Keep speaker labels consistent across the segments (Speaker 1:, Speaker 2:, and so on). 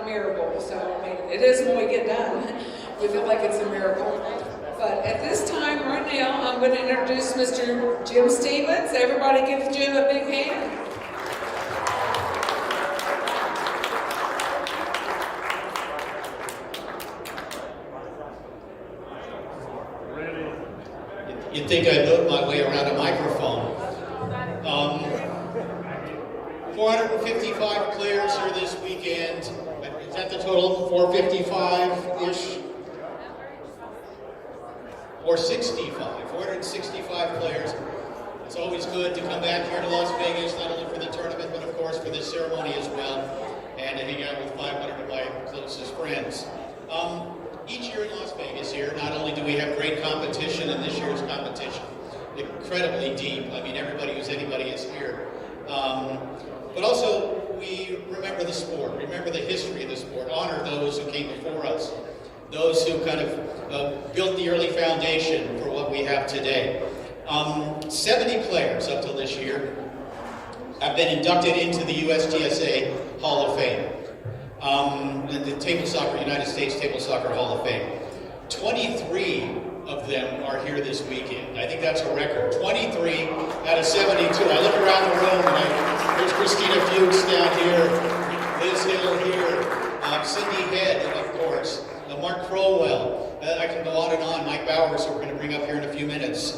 Speaker 1: a miracle. So, I mean, it is when we get done. We feel like it's a miracle. But at this time, right now, I'm going to introduce Mr. Jim Stevens. Everybody give Jim a big hand.
Speaker 2: You'd think I'd move my way around a microphone. 455 players here this weekend. Is that the total? 455-ish? 465 players. It's always good to come back here to Las Vegas, not only for the tournament, but of course for this ceremony as well, and to hang out with 500 of my closest friends. Each year in Las Vegas here, not only do we have great competition, and this year's competition incredibly deep. I mean, everybody who's anybody is here. But also, we remember the sport, remember the history of the sport, honor those who came before us, those who kind of built the early foundation for what we have today. 70 players up till this year have been inducted into the USGSA Hall of Fame. The Table Soccer, United States Table Soccer Hall of Fame. 23 of them are here this weekend. I think that's a record. 23 out of 72. I look around the room and there's Christina Fuchs down here, Liz Hill here, Cindy Head, of course, Mark Crowell. I can go on and on. Mike Bowers, who we're going to bring up here in a few minutes.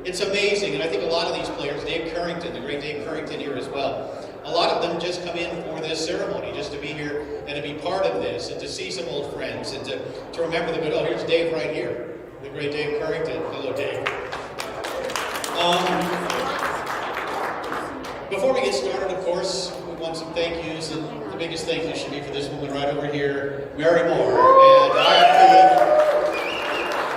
Speaker 2: It's amazing, and I think a lot of these players, Dave Currington, the great Dave Currington here as well, a lot of them just come in for this ceremony, just to be here and to be part of this, and to see some old friends, and to remember them. Oh, here's Dave right here, the great Dave Currington. Hello, Dave. Before we get started, of course, we want some thank yous, and the biggest thank you should be for this woman right over here, Mary Moore, and IFP,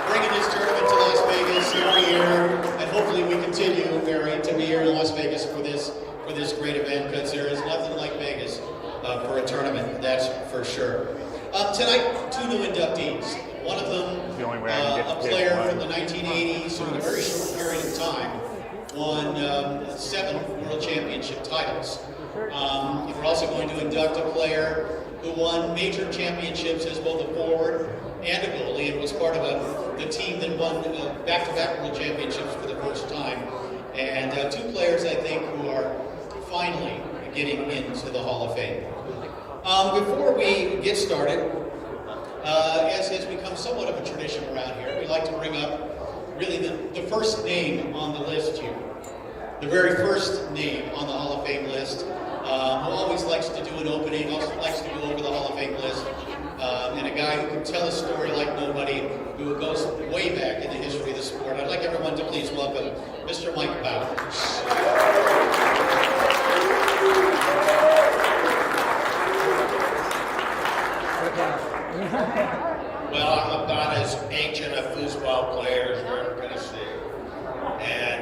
Speaker 2: bringing this tournament to Las Vegas every year, and hopefully we continue, Mary, to be here in Las Vegas for this great event, because there is nothing like Vegas for a tournament, that's for sure. Tonight, two new inductees. One of them, a player from the 1980s who in a very short period of time won 7 World Championship titles. We're also going to induct a player who won major championships as both a forward and a goalie, and was part of the team that won back-to-back World Championships for the first time. And 2 players, I think, who are finally getting into the Hall of Fame. Before we get started, as has become somewhat of a tradition around here, we like to bring up really the first name on the list here. The very first name on the Hall of Fame list, who always likes to do an opening, also likes to go over the Hall of Fame list, and a guy who can tell a story like nobody, who goes way back in the history of the sport. I'd like everyone to please welcome Mr. Mike Bowers.
Speaker 3: Well, I'm about as ancient a foosball player as you're ever going to see. And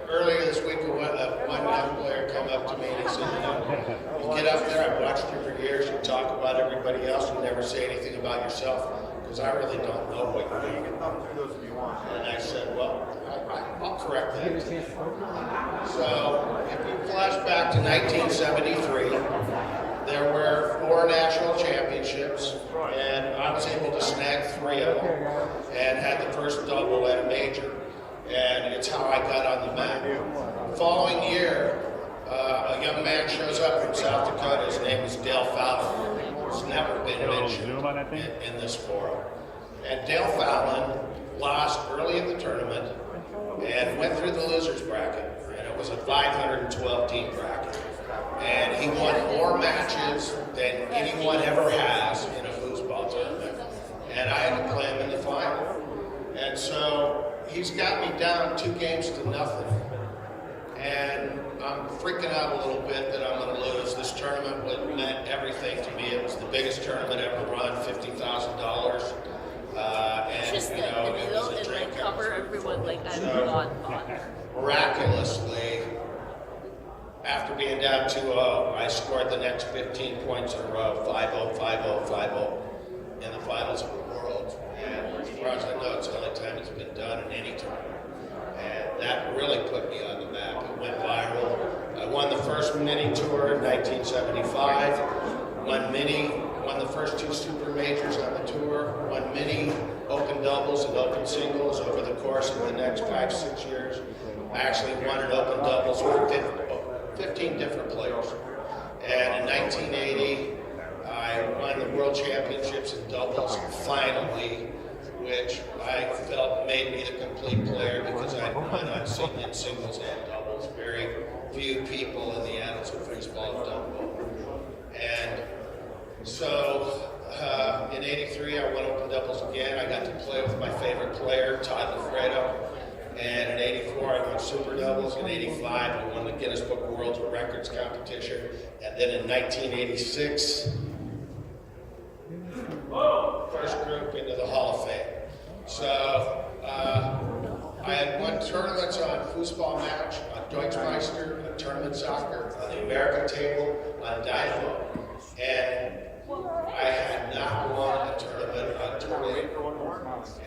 Speaker 3: earlier this week, one young player came up to me and he said, you get up there, I've watched you for years, you talk about everybody else, you never say anything about yourself, because I really don't know what you do. And I said, well, I'll correct that. So, if you flash back to 1973, there were 4 national championships, and I was able to snag 3 of them, and had the first double at a major. And it's how I got on the map. The following year, a young man shows up from South Dakota. His name is Dale Fallon. He's never been mentioned in this forum. And Dale Fallon lost early in the tournament and went through the losers bracket. And it was a 512-team bracket. And he won more matches than anyone ever has in a foosball tournament. And I had to play him in the final. And so he's got me down 2 games to nothing. And I'm freaking out a little bit that I'm going to lose. This tournament meant everything to me. It was the biggest tournament ever run, $50,000. And,
Speaker 4: just
Speaker 3: you know,
Speaker 4: the
Speaker 3: it was a
Speaker 4: middle
Speaker 3: dream
Speaker 4: and cover everyone like I'm
Speaker 3: So,
Speaker 4: not.
Speaker 3: Miraculously, after being down 2-0, I scored the next 15 points in a row, 5-0, 5-0, 5-0, in the finals of the world. And as far as I know, it's the only time it's been done in any tournament. And that really put me on the map. It went viral. I won the first mini tour in 1975, won first 2 super majors on the tour, won many open doubles and open singles over the course of the next 5-6 years. I actually won an open doubles with 15 different players. And in 1980, I won the World Championships in doubles finally, which I felt made me the complete player because I'd won on singles and doubles. Very few people in the annals of baseball have done both. And so in 83, I won open doubles again. I got to play with my favorite player, Todd Lafredo. And in 84, I won super doubles. In 85, I won the Guinness Book of World Records competition. And then in 1986, first group into the Hall of Fame. So I had won tournaments on foosball match, on Deutschmeister, on tournament soccer, on the American table, on Dynamo. And I had not won a tournament on Tornado.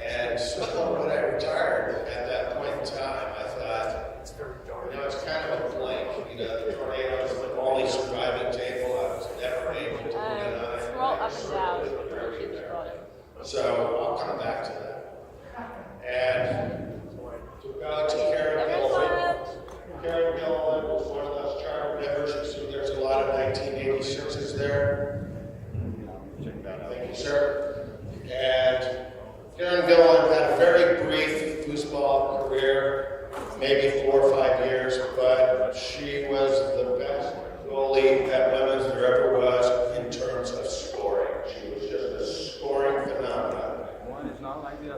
Speaker 3: And so when I retired at that point in time, I thought, it's kind of a blank. The Tornado is the only surviving table. I was never able to win on it.
Speaker 4: Scroll up and down.
Speaker 3: So I'll come back to that. And to go to Karen Gilliland. Karen Gilliland was one of those charter members. You see there's a lot of 1986s there. Thank you, sir. And Karen Gilliland had a very brief foosball career, maybe 4 or 5 years, but she was the best goalie that women's there ever was in terms of scoring. She was just a scoring phenomenon.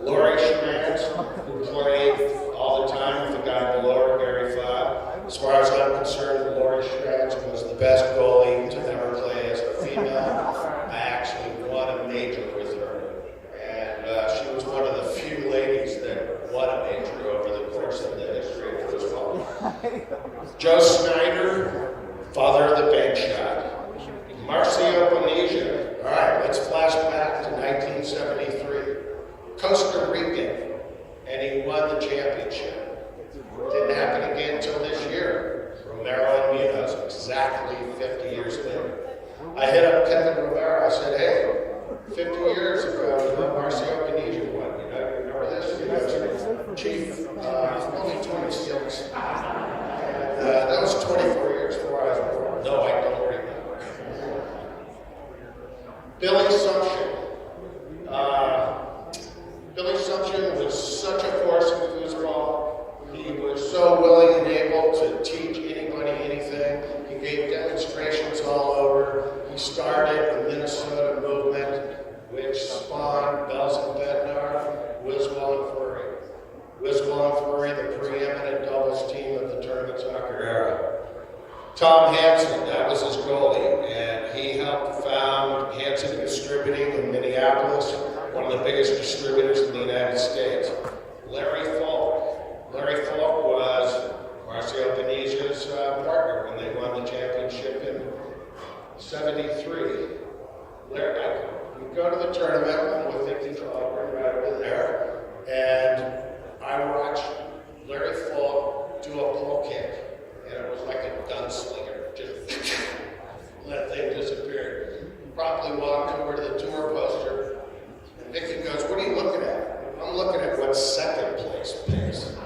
Speaker 3: Laurie Schmantz, who played all the time with the guy below her, Gary Fobb. As far as I'm concerned, Laurie Schmantz was the best goalie to ever play as a female. I actually won a major with her. And she was one of the few ladies that won a major over the course of the history of football. Joe Snyder, father of the bank shot. Marcio Bonilla. All right, let's flash back to 1973. Costa Rican, and he won the championship. Didn't happen again until this year. Romero and Munoz, exactly 50 years later. I hit up Kevin Rivera. I said, hey, 50 years ago, Marcio Bonilla won. You remember this? He was chief, only 26. And that was 24 years before I was born. No, I don't remember. Billy Sumption. Billy Sumption was such a force in foosball. He was so willing and able to teach anybody anything. He gave demonstrations all over. He started the Minnesota movement, which spawned Bells and Bednar, Wiswall and Furry. Wiswall and Furry, the preeminent doubles team of the tournament soccer era. Tom Hansen, that was his goalie, and he helped found Hansen Distributing in Minneapolis, one of the biggest distributors in the United States. Larry Falk. Larry Falk was Marcio Bonilla's partner when they won the championship in '73. Larry, we go to the tournament, I'm with the controller right over there, and I watched Larry Falk do a pull kick. And it was like a gunslinger, just that thing disappeared. Promptly walked over to the tour poster, and Vicky goes, what are you looking at? I'm looking at what second place pays.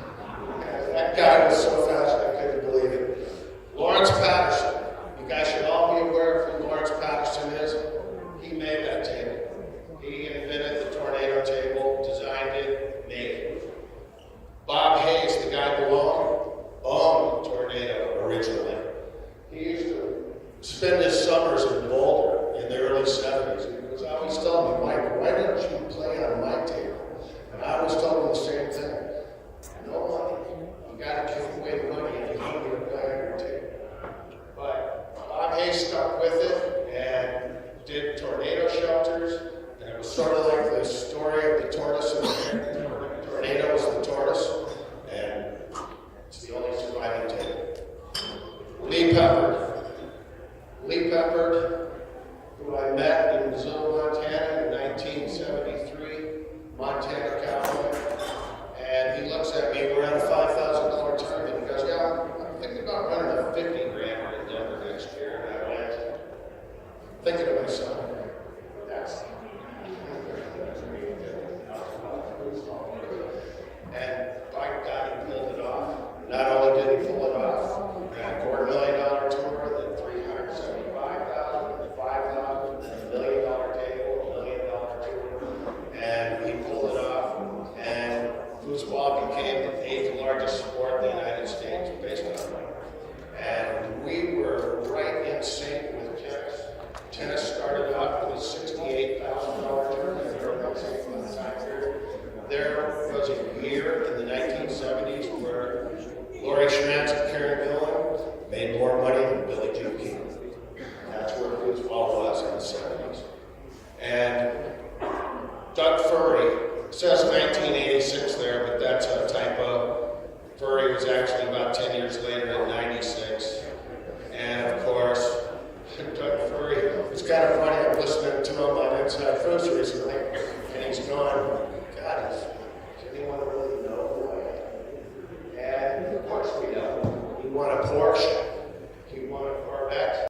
Speaker 3: And that guy was so fast, I couldn't believe it. Lawrence Patterson. You guys should all be aware of who Lawrence Patterson is. He made that table. He invented the tornado table, designed it, made it. Bob Hayes, the guy below, owned Tornado originally. He used to spend his summers in Boulder in the early 70s. He was always telling me, Mike, why didn't you play on my table? And I always told him the same thing. No money. You gotta give away the money and you can't get a play on your table. But Bob Hayes stuck with it and did tornado shelters. And it was sort of like the story of the tortoise and the tornado was the tortoise. And it's the only surviving table. Lee Peppard. Lee Peppard, who I met in Missoula, Montana in 1973, Montana Cowboy. And he looks at me, we're at a $5,000 tournament. He goes, yeah, I'm thinking about running a 50 grand in Denver next year. And I went, thinking to myself, And by God, he pulled it off. Not only did he pull it off, $250,000 tour, the $375,000, the $5,000, the $1 million table, $1 million tour, and he pulled it off. And foosball became the 8th largest sport in the United States based on it. And we were right in sync with tennis. Tennis started off with a $68,000 tournament. There was a year in the 1970s where Laurie Schmantz and Karen Gillan made more money than Billie Jean King. That's where foosball was in the 70s. And Doug Furry, it says 1986 there, but that's a typo. Furry was actually about 10 years later in 96. And of course, Doug Furry, it's kind of funny, I'm listening to him on Inside Foods recently, and he's going, God, does anyone really know who I am? And of course we know. He won a Porsche, he won a Corvette,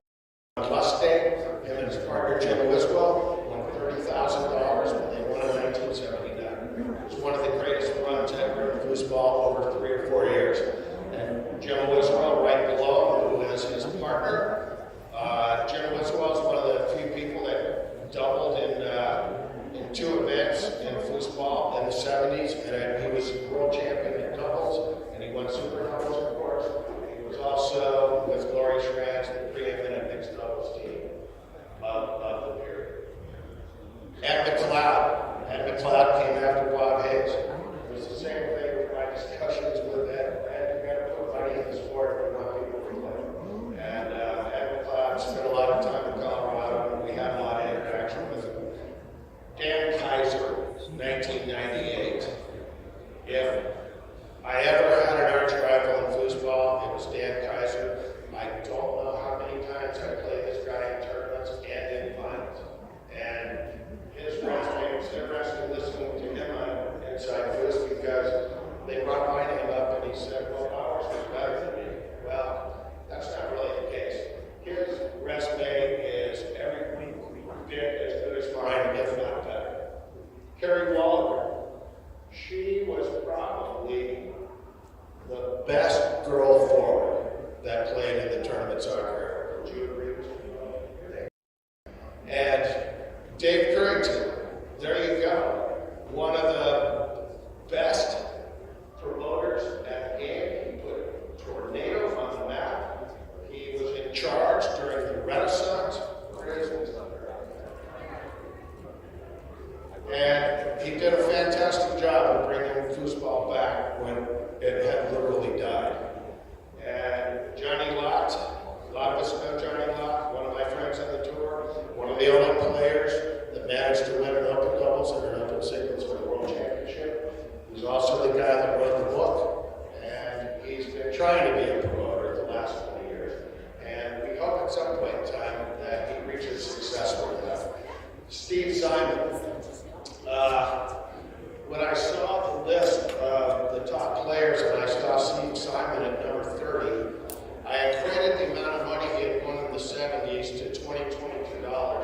Speaker 3: a Mustang, him and his partner Jim Wiswell won $30,000 when they won in 1979. It was one of the greatest runs ever in foosball over 3 or 4 years. And Jim Wiswell right below, who is his partner. Jim Wiswell is one of the few people that doubled in 2 events in foosball in the 70s, and he was world champion in doubles, and he won super doubles, of course. He was also, with Laurie Schmantz, the preeminent mixed doubles team of the period. Ed McLeod came after Bob Hayes. It was the same thing with my discussions with Ed. Ed, you got to put money in the sport and want people to play. And Ed McLeod spent a lot of time in Colorado, and we had a lot of interaction with him. Dan Kaiser, 1998. If I ever had an arch rival in foosball, it was Dan Kaiser. I don't know how many times I played this guy in tournaments and in finals. And his resume was interesting listening to him on Inside Foods because they brought my name up and he said, well, ours was better than me. Well, that's not really the case. His resume is every bit as good as mine, if not better. Carrie Wallager, she was probably the best girl forward that played in the tournament soccer. Would you agree with me? And Dave Currington, there you go. One of the best promoters at the game. He put tornadoes on the map. He was in charge during the Renaissance. And he did a fantastic job of bringing foosball back when it had literally died. And Johnny Lott, a lot of us know Johnny Lott, one of my friends on the tour, one of the only players that managed to win an open doubles and an open singles for the World Championship. He's also the guy that wrote the book, and he's been trying to be a promoter the last 20 years. And we hope at some point in time that he reaches successful enough. Steve Simon. When I saw the list of the top players and I saw Steve Simon at number 30, I equated the amount of money he had won in the 70s to $22.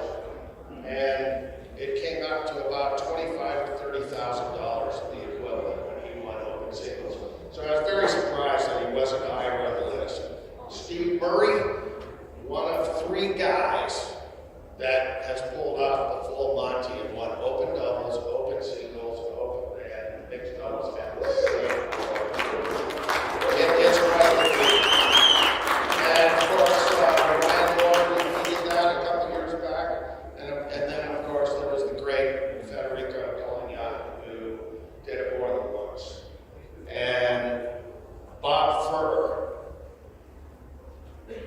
Speaker 3: And it came out to about $25,000 to $30,000, the equivalent, when he won open singles. So I was very surprised that he wasn't higher on the list. Steve Murray, one of 3 guys that has pulled off the full Monty and won open doubles, open singles, open and mixed doubles at the same It's right. And of course, Ryan Lord repeated that a couple years back. And then, of course, there was the great Federico Collignon, who did it more than once. And Bob Furr.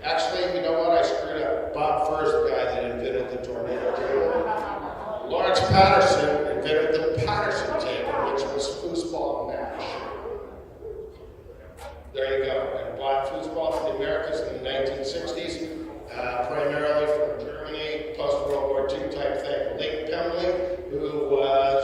Speaker 3: Actually, you know what? I screwed up. Bob Furr's the guy that invented the tornado table. Lawrence Patterson invented the Patterson table, which was foosball match. There you go. And bought foosball for the Americas in the 1960s, primarily from Germany, post-World War II type thing. Link Pemberley, who was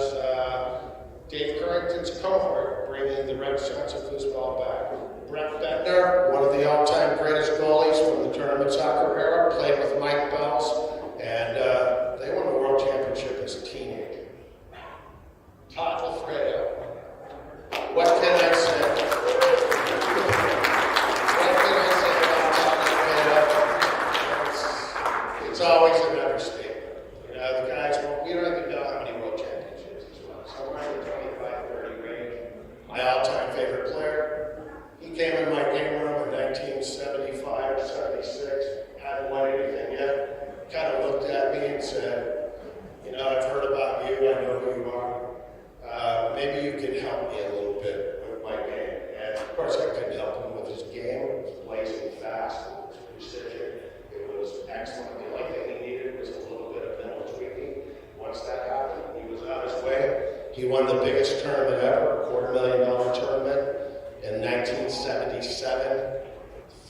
Speaker 3: Dave Currington's cohort, bringing the Renaissance of foosball back. Brett Bettner, one of the all-time greatest goalies from the tournament soccer era, played with Mike Bells, and they won the World Championship me and said, you know, I've heard about you, I know who you are. Maybe you could help me a little bit with my game. And of course I couldn't help him with his game. It was blazing fast, it was precision, it was excellent. The only thing he needed was a little bit of mental tweaking. Once that happened, he was on his way. He won the biggest tournament ever, $250,000 tournament in 1977.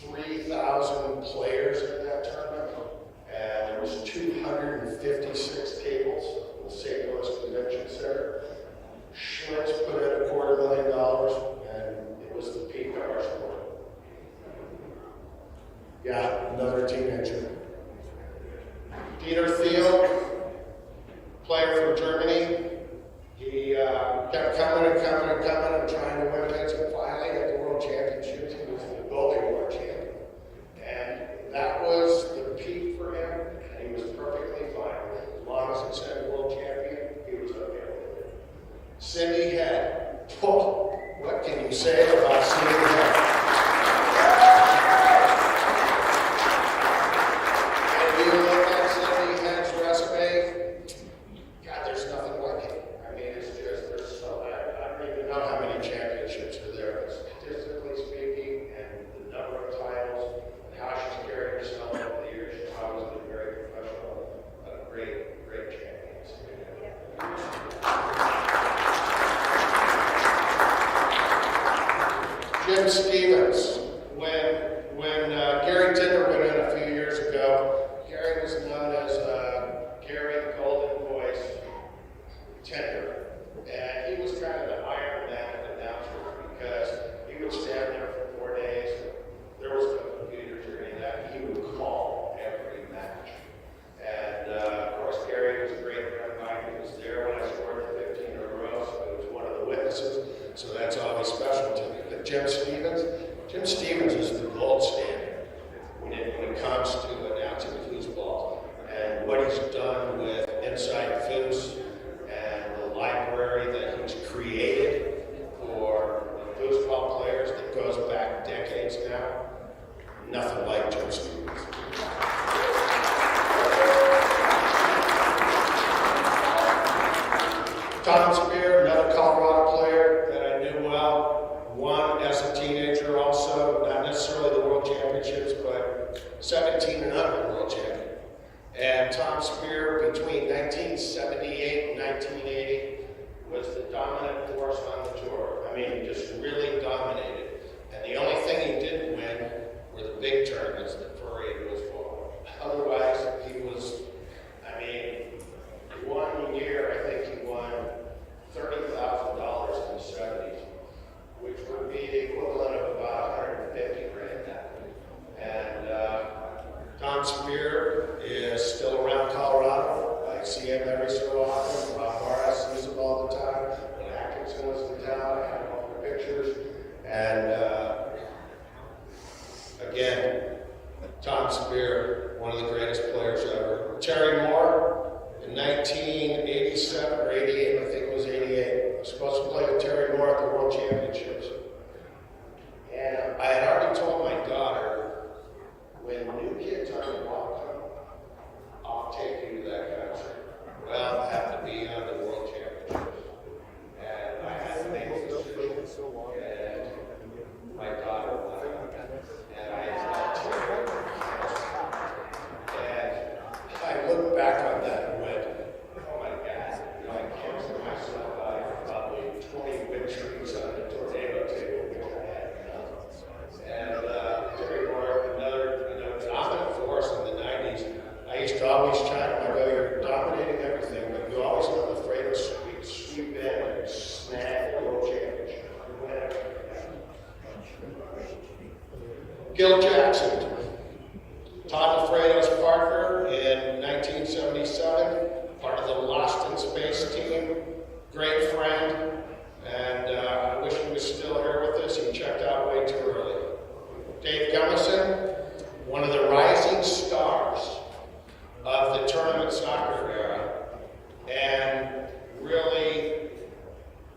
Speaker 3: 3,000 players in that tournament, and there was 256 tables in the St. Louis Convention Center. Schmitz put in $250,000, and it was the peak of our sport. Yeah, another teenager. Dieter Thiel, player from Germany. He kept coming and trying to win events, and finally at the World Championships, he was the goalie world champion. And that was the peak for him, and he was perfectly fine with it. As long as it said world champion, he was okay with it. Cindy Head. Oh, what can you say about Cindy Head? If you look at Cindy Head's resume, God, there's nothing like it. I mean, it's just, there's so, I don't even know how many championships are there, but statistically speaking, and the number of titles, and how she's carried herself over the years, she's obviously very professional, a great, great champion. Jim Stevens, when Gary Tinder went in a few years ago, Gary was known as Gary Golden Voice Tinder, and he was kind of the Iron Man of announcers because he would stand there for 4 days. There was no computers or any of that. He would call every match, and of course Gary was a great friend of mine. He was there when I scored the 15 in a row, so he was one of the witnesses. So that's always special to me. But Jim Stevens is the gold standard when it comes to announcing foosball. And what he's done with Inside Foos and the library that he's created for the foosball players that goes back decades now, nothing like Jim Stevens. Tom Spear, another Colorado player that I knew well, won as a teenager also, not necessarily the World Championships, but 17 and under World Champion. And Tom Spear, between 1978 and 1980, was the dominant force on the tour. I mean, he just really dominated. And the only thing he didn't win were the big tournaments that Furrier was for. Otherwise, he was, I mean, one year, I think he won $30,000 in the 70s, which would be the equivalent of about 150 grand now. And Tom Spear is still around Colorado. I see him every so often. Rob Morris sees him all the time. When Atkinson was in town, I have all the pictures. And again, Tom Spear, one of the greatest players ever. Terry Moore, in 1987 or 88, I think it was 88. I was supposed to play with Terry Moore at the World Championships. And I had already told my daughter, when new kids on the block come, I'll take you to that concert. Well, I have to be on the World Championships. And I had to make a decision, and my daughter went. And I had Terry. And I look back on that and went, oh my God, you know, I can't see myself out of probably 20 wind streams on the tornado table, which I had none. And Terry Moore, another dominant force in the 90s. I used to always chime him, I go, you're dominating everything, but you always not afraid to sweep in and snag the world championship. Gil Jackson, Todd Alfredo's partner in 1977, part of the Lost in Space team, great friend, and I wish he was still here with us. He checked out way too early. Dave Gummison, one of the rising stars of the tournament soccer era, and really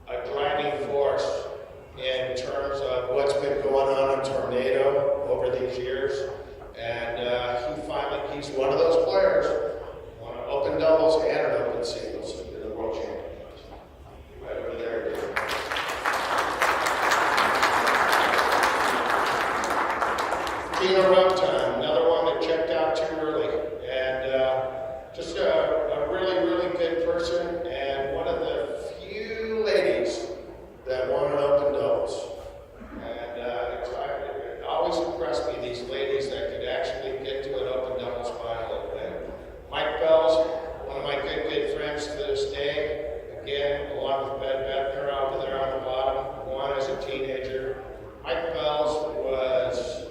Speaker 3: a driving force in terms of what's been going on in Tornado over these years. And he's one of those players. Want to open doubles and an open singles in the World Championships. Right over there. Gina Harris-Smith, another one that checked out too early. And just a really, really good person, and one of the few ladies that won an open doubles. And it always impressed me, these ladies that could actually get to an open doubles final. And Mike Bell's one of my good friends to this day. Again, along with Beth, they're over there on the bottom. One as a teenager. Mike Bell's was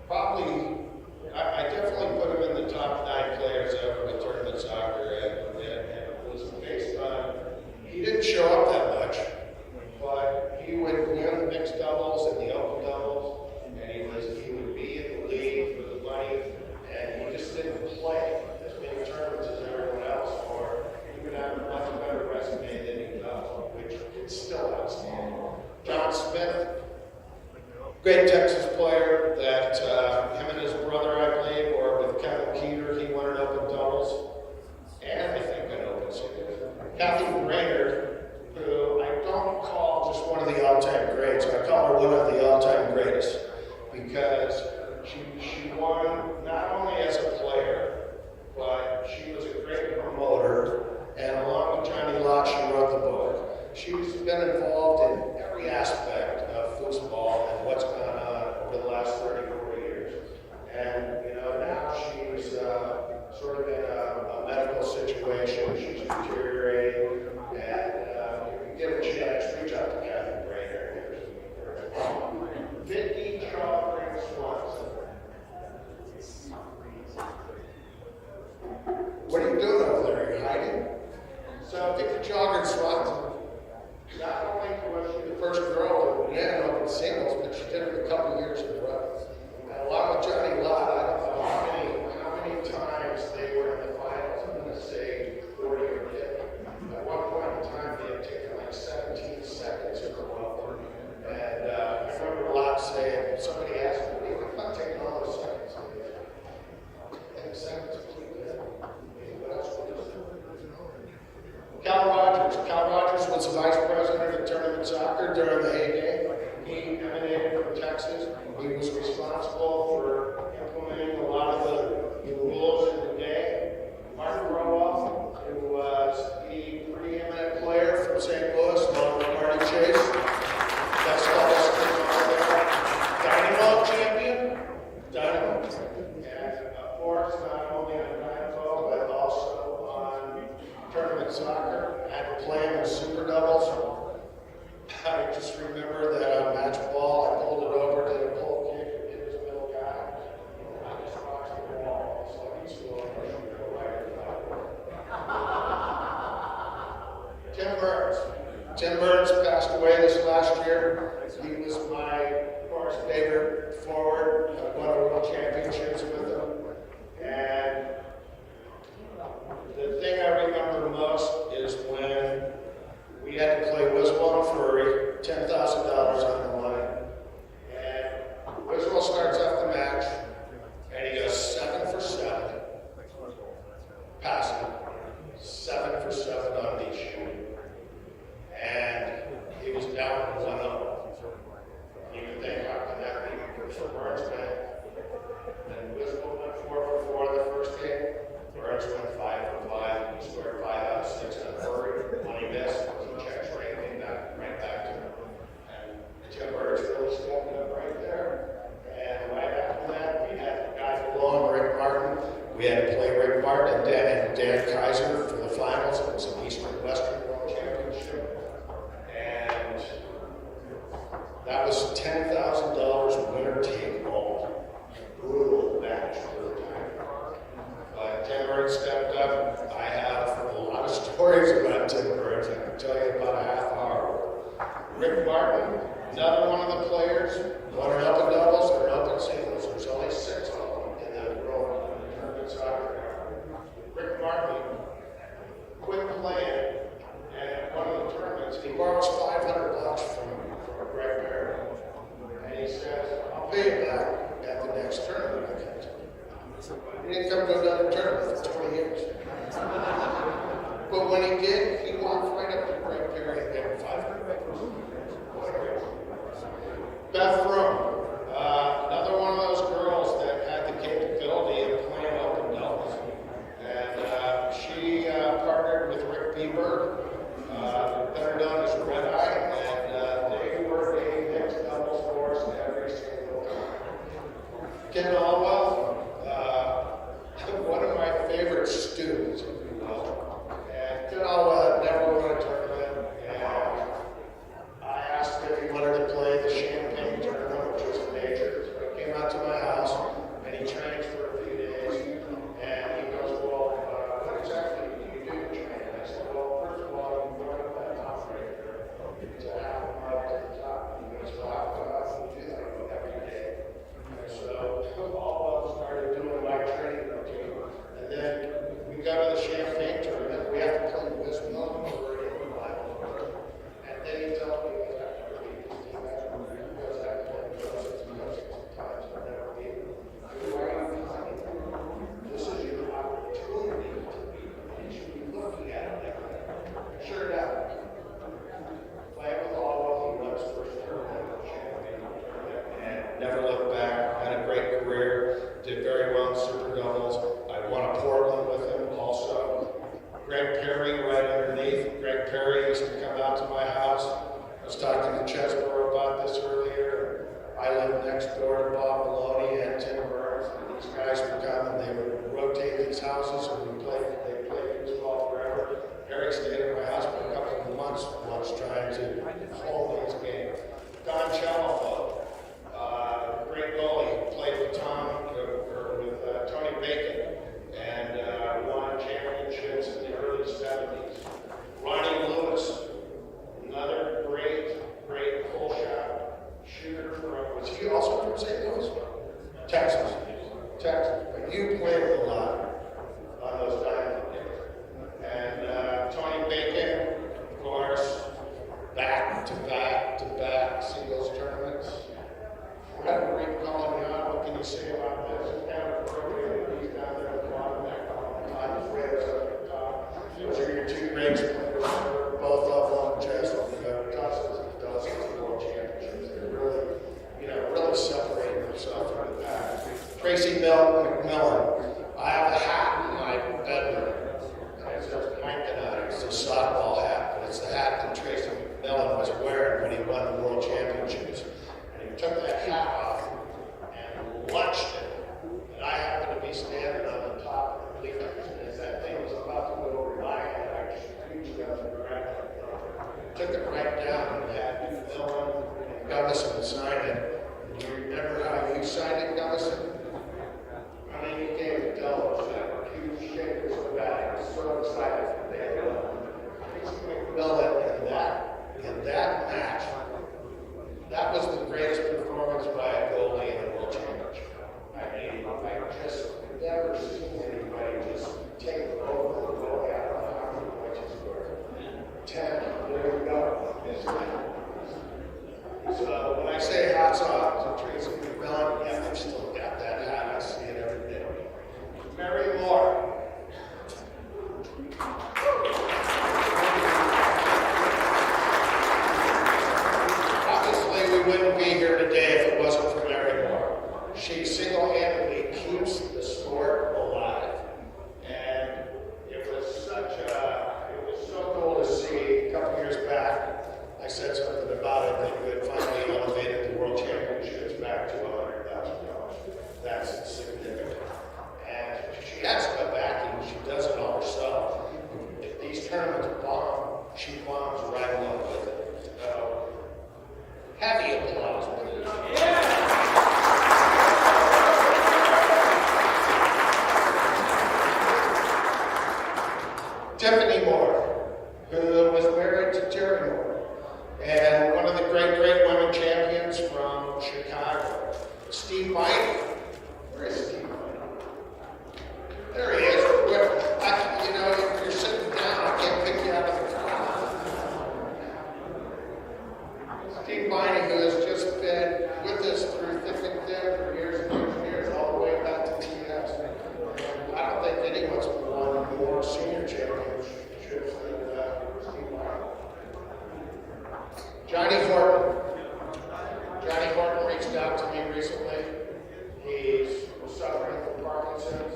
Speaker 3: probably, I definitely put him in the top 9 players ever with tournament soccer, and it was based on, he didn't show up that much, but he would win the mixed doubles and the open doubles, and he would be in the league for the money, and he just didn't play as many tournaments as everyone else, or he would have a much better resume than he does, which is still outstanding. John Smith, great Texas player that him and his brother, I believe, or with Kevin Keeter, he won an open doubles, and I think an open singles. Kathy Brainerd, who I don't call just one of the all-time greats, I call her one of the all-time greatest, because she won not only as a player, but she was a great promoter, and along with Johnny Locke, she wrote the book. She's been involved in every aspect of football and what's gone on over the last 30, 40 years. And, you know, now she's sort of in a medical situation. She's deteriorating. And if you get a chance, reach out to Kathy Brainerd. 50 Charles Swanson. What are you doing over there? Are you hiding? So, Vicky Jogger Swanson. Not only was she the first girl to win an open singles, but she did it a couple years in a row. And along with Johnny Lott, I don't know how many times they were in the finals. I'm going to say 40 or 50. At one point in time, they had taken like 17 seconds in a row. And I remember Lott saying, somebody asked me, "Hey, what about taking all those seconds?" And the seconds are pretty good. What else would you say? Cal Rogers. Cal Rogers was the vice president of tournament soccer during the heyday. He emanated from Texas. He was responsible for implementing a lot of the rules in the day. Mark Rowell, who was the preeminent player from St. Louis, along with Marty Chase. That's all that's there. Dynamo champion. Dynamo. And of course, not only on Dynamo, but also on tournament soccer. I had to play him in super doubles. I just remember that on match ball, I pulled it over, did a pull kick, and hit his middle guy. I just watched the ball. It's like he's still right. Tim Burns. Tim Burns passed away this last year. He was my, of course, favorite forward. I won a world championships with him. And the thing I remember most is when we had to play Wiswell and Furry, $10,000 on the line. And Wiswell starts off the match, and he goes 7 for 7. Passing. 7 for 7 on these shooting. And he was down 1-0. You can think, how can that be for Burns man? And Wiswell went 4 for 4 in the first game. Burns went 5 for 5. He scored 5 out of 6 on Furry. When he missed, he checks right back to him. And Tim Burns really stepped up right there. And right after that, we had the guy below him, Rick Martin. We had to play Rick Martin and Dan Kaiser for the finals. It was an when he did, he walked right up to Greg Perry there. Beth Room, another one of those girls that had the capability of playing open doubles. And she partnered with Rick Bieber, better known as Red Eye, and they were a mixed doubles force every single time. Ken Alwell, one of my favorite students, if you will. And Ken Alwell had never won a tournament, and I asked him if he wanted to play the Champagne tournament, which was a major. So he came out to my house, and he trained for a few days. And he goes, well, what exactly do you do to train? And I said, well, first of all, you go up that top right there to half a mile to the top. He goes, well, how often do you do that every day? And so all started doing my training routine. And then we go to the Champagne tournament. We have to play West Melbourne for a while. And then he tells me that after he goes out and goes times I've never beaten. This is your opportunity to beat. You should be looking at it like that. Sure enough. Playing with all he was first tournament champion. And never looked back. Had a great career. Did very well in super doubles. I won a Portland with him also. Greg Perry right underneath. Greg Perry used to come out to my house. I was talking to Chesborough about this earlier. I lived next door to Bob Maloney and Tim Burns. And these guys would come and they would rotate these houses and they played baseball forever. Perry stayed at my house for a couple of months once trying to hold these games. Don Chalifo, great goalie, played with Tony Bacon and won championships in the early 70s. Ronnie Lewis, another great pull shot shooter was he also from St. Louis? Texas. But you played with a lot on those diamond days. And Tony Bacon, of course, back to back singles tournaments. Fred Coloniano, what can you say about this? It's kind of appropriate. He's down there at the bottom back on the top. Fred's up at the top. Those are your two great players. Both of them just dozens of world championships. They're really separating themselves from the pack. Tracy McMillan. I have a hat in my bedroom. And it says Plankton on it. It's a softball hat, but it's the hat that Tracy McMillan was wearing when he won the world championships. Took that hat off and launched it. And I happened to be standing on the top of the bleachers. And as that thing was about to go over my head, I just reached out and grabbed it. Took it right down and had Dylan and Gunnison sign it. Do you remember how you signed it, Gunnison? I mean, you gave it Dylan that huge shake so bad. I was so excited for that. Dylan in that match. That was the greatest performance by a goalie in a world championship. I mean, I just never seen anybody just take over the goalie out of the hockey points he scored. 10, there we go. So when I say hats off to Tracy McMillan, yeah, I've still got that hat. I see it every day. Mary Moore. We wouldn't be here today if it wasn't for Mary Moore. She single-handedly keeps the sport alive. And it was so cool to see a couple years back. I said something about it that you had finally elevated the world championships back to $100,000. That's significant. And she has to go back and she does it all herself. If these tournaments bomb, she bombs right along with it. So, heavy applause, please. Tiffany Moore, who was married to Terry Moore, and one of the great women champions from Chicago. Steve Mike. Where is Steve Mike? There he is. If you're sitting down, I can't pick you out of the crowd. Steve Miney, who has just been with us through thick and thin for years and years, all the way back to TS. I don't think anyone's won more senior championships championships and Steve Martin. Johnny Horton. Johnny Horton reached out to me recently. He's suffering from Parkinson's.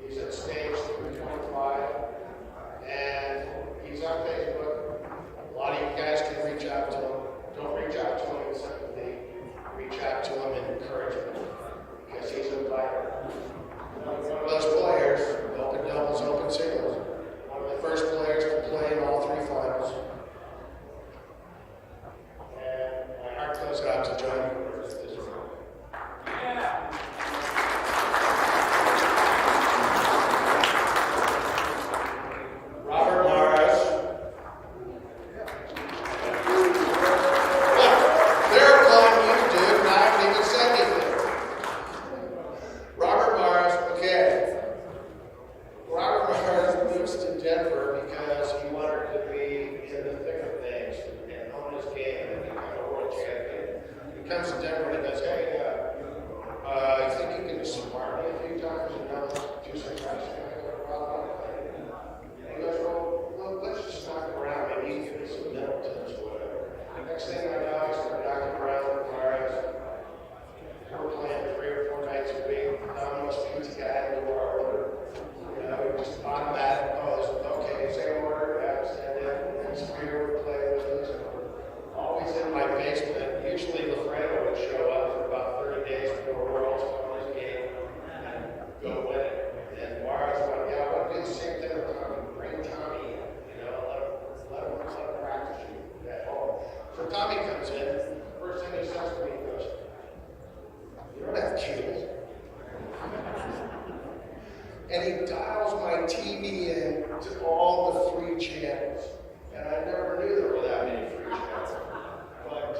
Speaker 3: He's at stage 3.5. And he's on Facebook. A lot of you guys can reach out to him. Don't reach out to him in sympathy. Reach out to him and encourage him. Because he's a fighter. One of those players, open doubles, open singles. One of the first players to play in all three finals. And my heart goes out to Johnny. Robert Morris. Look, they're calling you, dude, and I haven't even said anything. Robert Morris, okay. Robert Morris moves to Denver because he wanted to be in the thick of things and own his game and become a world champion. He comes to Denver and he goes, hey, I think you can smart me a few times and now do some practicing. And he goes, well, look, let's just knock it around. Maybe you can give me some Middletons or whatever. Next thing I know, I start knocking around with Morris. We're playing 3 or 4 nights a week. Domino's pizza guy in the world. You know, just automatic. Okay, same order, stand in, and Spear would play with us. Always in my basement. Usually Lafredo would show up for about 30 days before Worlds, on his game, and go win it. And Morris went, yeah, I want to do the same thing with Tommy. Bring Tommy in, you know, let him practice you at home. So Tommy comes in, first thing he says to me, he goes, you don't have cable. And he dials my TV in to all the free channels. And I never knew there were that many free channels. But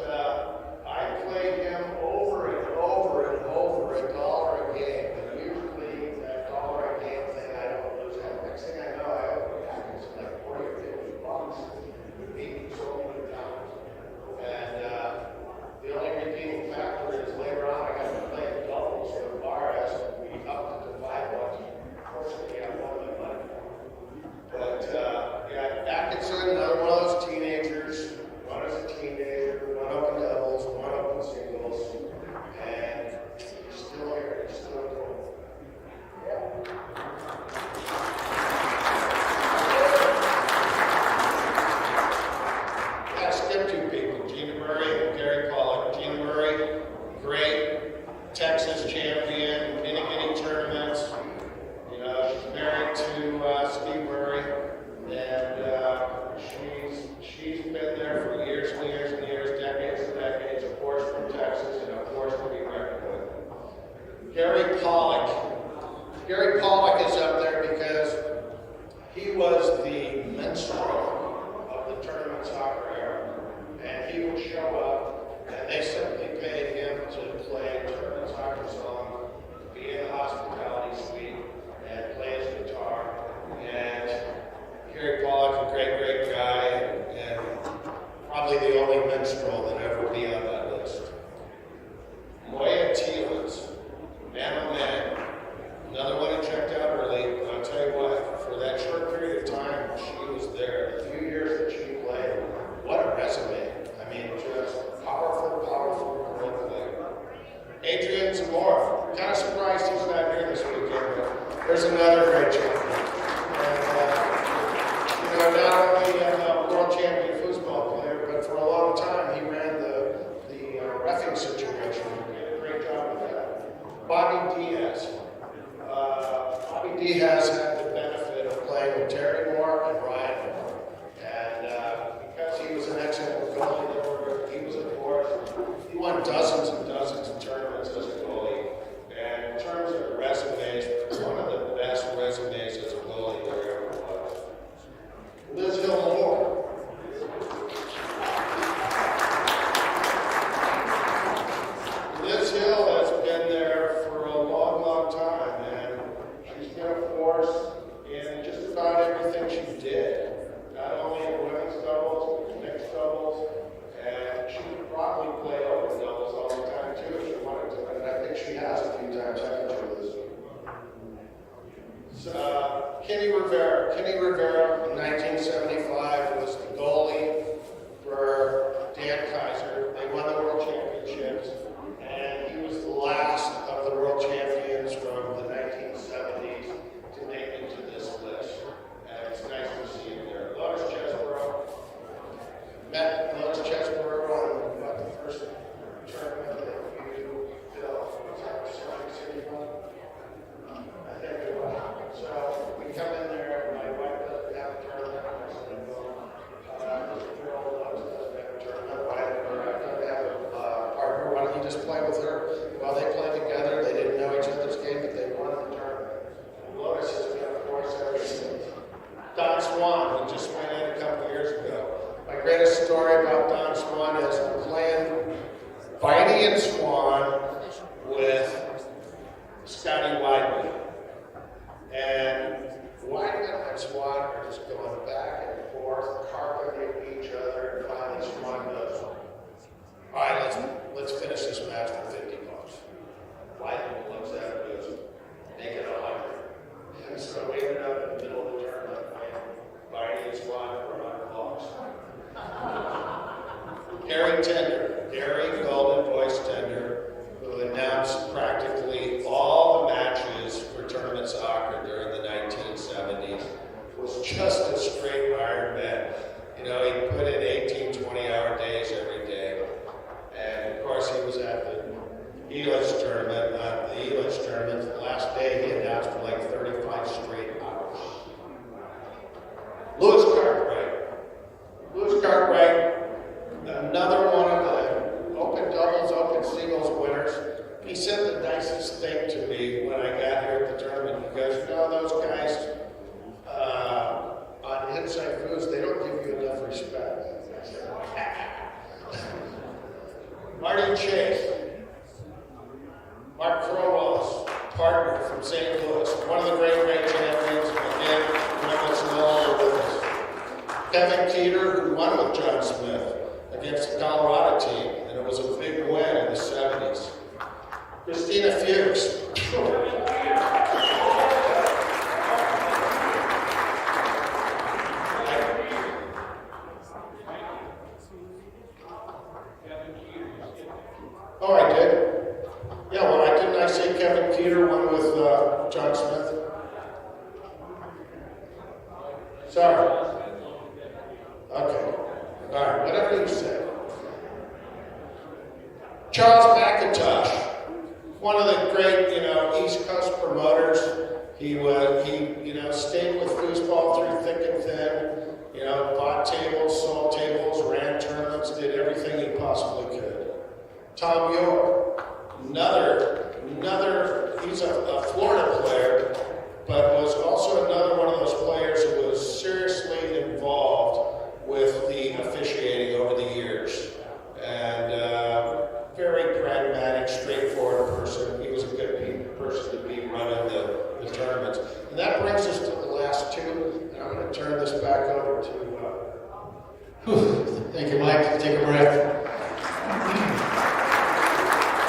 Speaker 3: I played him over and over and over $1 a game. And usually that $1 a game thing, I don't lose that. Next thing I know, I open a package like 40 or 50 bucks. Beat so many times. And the only redeeming factor is later on I got to play the doubles with Barras, and we upped it to $5. Unfortunately, I won my money. But yeah, Atkinson, another one of those teenagers. One is a teenager, one open doubles, one open singles, and he's still here, he's still going. Yeah. I skipped 2 people, Gina Murray and Gary Pollock. Gina Murray, great Texas champion, many tournaments. You know, she's married to Steve Murray, and she's been there for years and years and years, decades, of course, from Texas, and of course, to be reckoned with. Gary Pollock. Gary Pollock is up there because he was the minstrel of the tournament soccer era, and he would show up, and they simply paid him to play tournament soccer songs, be in the hospitality suite, and play his guitar. And Gary Pollock, a great guy, and probably the only minstrel that ever be on that list. Moya Teelans, man oh man, another one who checked out early. But I'll tell you what, for that short period of time she was there, the few years that she played, what a resume. I mean, just powerful, great player. Adrian Zamora, kind of surprised he's not here this weekend, but there's another great champion. And, not only a world champion foosball player, but for a long time he ran the reffing situation. He did a great job with that. Bobby Diaz. Bobby Diaz had the benefit of playing with Terry Moore and Ryan Moore. And because he was an excellent goalie, he was a force. He won dozens and dozens of tournaments as a goalie. And in terms of resumes, one of the best resumes as a goalie there ever was. Liz Hill Moore. Liz Hill has been there for a long time, and she's been a force in just about everything she did. Not only in women's doubles, mixed doubles, and she could probably play open doubles all the time too if she wanted to, and I think she has a few times, haven't you, Liz? Kenny Rivera in 1970. Don Swan, who just went in a couple years ago. My greatest story about Don Swan is I'm playing Bitey and Swan with Scotty Weidman. And Weidman and Swan are just going back and forth, carpeting each other, and finally Swan goes, all right, let's finish this match for 50 bucks. Weidman looks at it and goes, make it 100. And so we ended up in the middle of the tournament playing Bitey and Swan for 100 bucks. Gary Golden Voice Tender, who announced practically all the matches for tournament soccer during the 1970s, was just a straight Iron Man. You know, he put in 18, 20-hour days every day. And of course, he was at the Elitch tournament. The last day, he announced for like 35 straight hours. Louis Cartwright, another one of the open doubles, open singles winners. He said the nicest thing to me when I got here at the tournament. He goes, you know, those guys on Inside Foods, they don't give you enough respect. I said, Marty Chase, Mark Crowell's partner from St. Louis, one of the great champions, again, one that's no longer with us. Kevin Keeter, who won with John Smith against the Colorado team, and it was a big win in the 70s. Christina Fuchs. Oh, I did? Yeah, well, didn't I say Kevin Keeter won with John Smith? Sorry. Okay. All right, whatever you say. Charles McIntosh, one of the great, East Coast promoters. He stayed with foosball through thick and thin. Bought tables, sold tables, ran tournaments, did everything he possibly could. Tom York, another, he's a Florida player, but was also another one of those players who was seriously involved with the officiating over the years. And very pragmatic, straightforward person. He was a good person to be running the tournaments. And that brings us to the last two. And I'm going to turn this back over to...
Speaker 2: Thank you, Mike. Take a breath.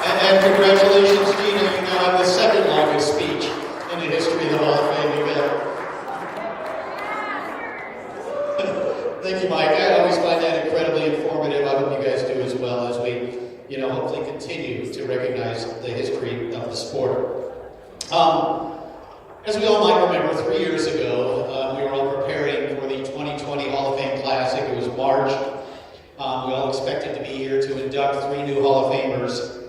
Speaker 2: And congratulations, Gina. You now have the second longest speech in the history of the Hall of Fame event. Thank you, Mike. I always find that incredibly informative. I hope you guys do as well as we, hopefully continue to recognize the history of the sport. As we all might remember, 3 years ago, we were all preparing for the 2020 Hall of Fame Classic. It was March. We all expected to be here to induct 3 new Hall of Famers.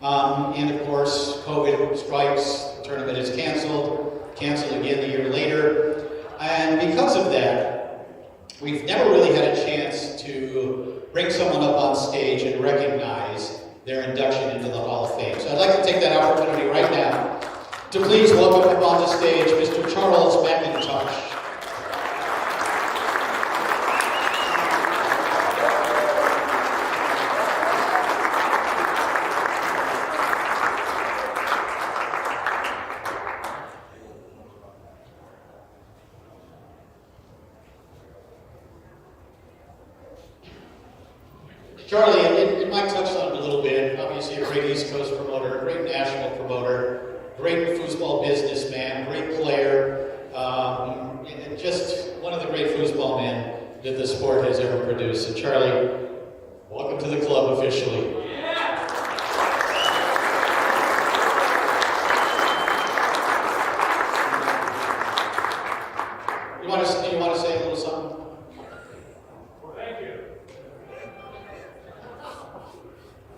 Speaker 2: And of course, COVID strikes, the tournament is canceled again a year later. And because of that, we've never really had a chance to bring someone up on stage and recognize their induction into the Hall of Fame. So I'd like to take that opportunity right now to please welcome up on the stage Mr. Charles McIntosh. Charlie, and Mike touched on it a little bit, obviously a great East Coast promoter, a great national promoter, great foosball businessman, great player, and just one of the great foosball men that the sport has ever produced. So Charlie, welcome to the club officially. You want to say a little something?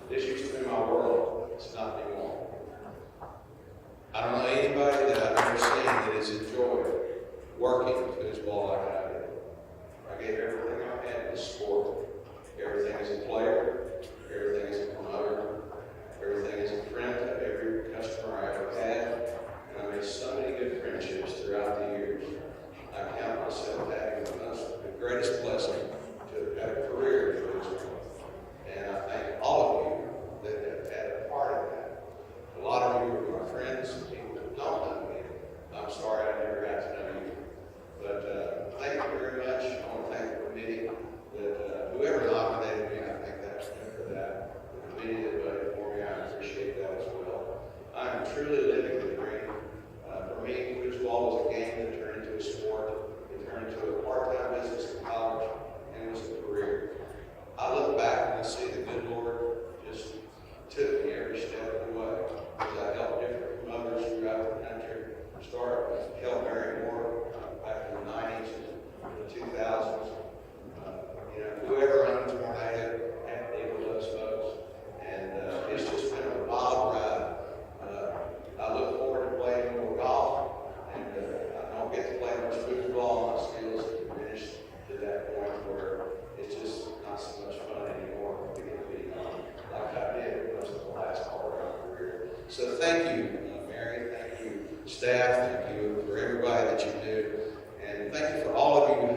Speaker 4: This used to be my world. It's not anymore. I don't know anybody that I've ever seen that has enjoyed working foosball like I did. I gave everything I had in the sport. Everything as a player, everything as